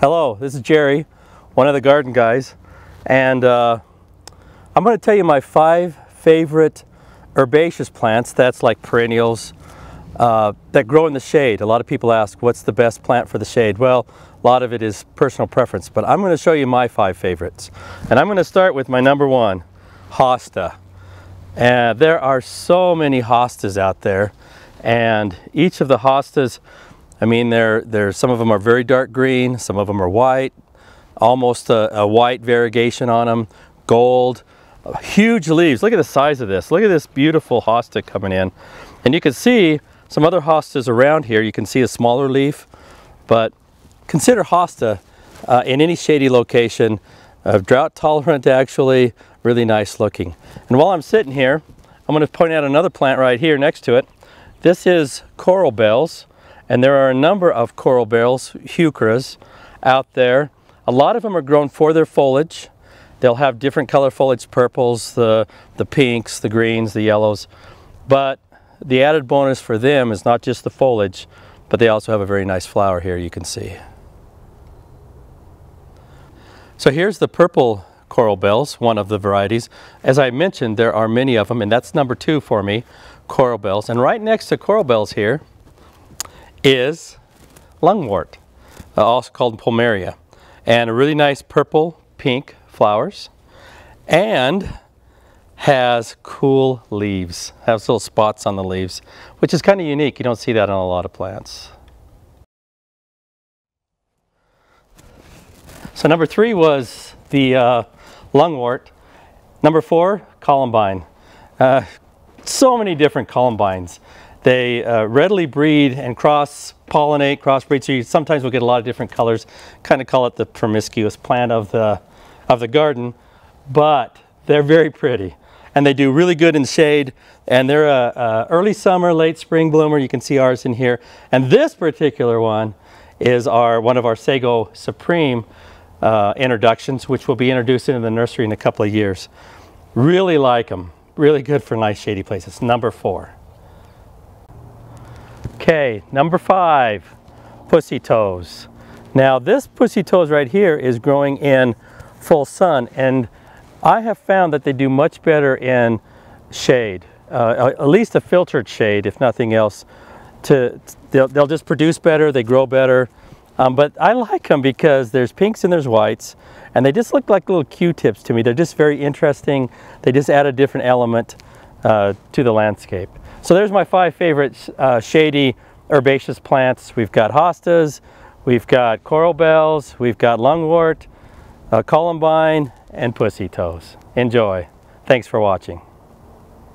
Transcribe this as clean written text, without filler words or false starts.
Hello, this is Jerry, one of the garden guys, and I'm going to tell you my 5 favorite herbaceous plants, that's like perennials, that grow in the shade. A lot of people ask, what's the best plant for the shade? Well, a lot of it is personal preference, but I'm going to show you my 5 favorites. And I'm going to start with my number 1, hosta. And there are so many hostas out there, and each of the hostas, I mean, some of them are very dark green, some of them are white, almost a white variegation on them, gold, huge leaves. Look at the size of this. Look at this beautiful hosta coming in. And you can see some other hostas around here. You can see a smaller leaf, but consider hosta in any shady location, drought tolerant actually, really nice looking. And while I'm sitting here, I'm going to point out another plant right here next to it. This is coral bells. And there are a number of coral bells, heucheras, out there. A lot of them are grown for their foliage. They'll have different color foliage, purples, the pinks, the greens, the yellows. But the added bonus for them is not just the foliage, but they also have a very nice flower here you can see. So here's the purple coral bells, one of the varieties. As I mentioned, there are many of them, and that's number 2 for me, coral bells. And right next to coral bells here is lungwort, also called plumeria, and a really nice purple pink flowers, and has cool leaves, has little spots on the leaves, which is kind of unique. You don't see that on a lot of plants. So number 3 was the lungwort. Number 4, columbine. So many different columbines. They readily breed and cross-pollinate, crossbreed, so you sometimes will get a lot of different colors. Kind of call it the promiscuous plant of the garden, but they're very pretty. And they do really good in shade, and they're a early summer, late spring bloomer. You can see ours in here. And this particular one is one of our Sago Supreme introductions, which will be introduced into the nursery in a couple of years. Really like them. Really good for nice shady places. Number 4. Okay, number 5, pussy toes. Now this pussy toes right here is growing in full sun, and I have found that they do much better in shade, at least a filtered shade, if nothing else. They'll just produce better, they grow better, but I like them because there's pinks and there's whites, and they just look like little Q-tips to me. They're just very interesting. They just add a different element to the landscape. So there's my 5 favorite shady herbaceous plants. We've got hostas, we've got coral bells, we've got lungwort, columbine, and pussy toes. Enjoy. Thanks for watching.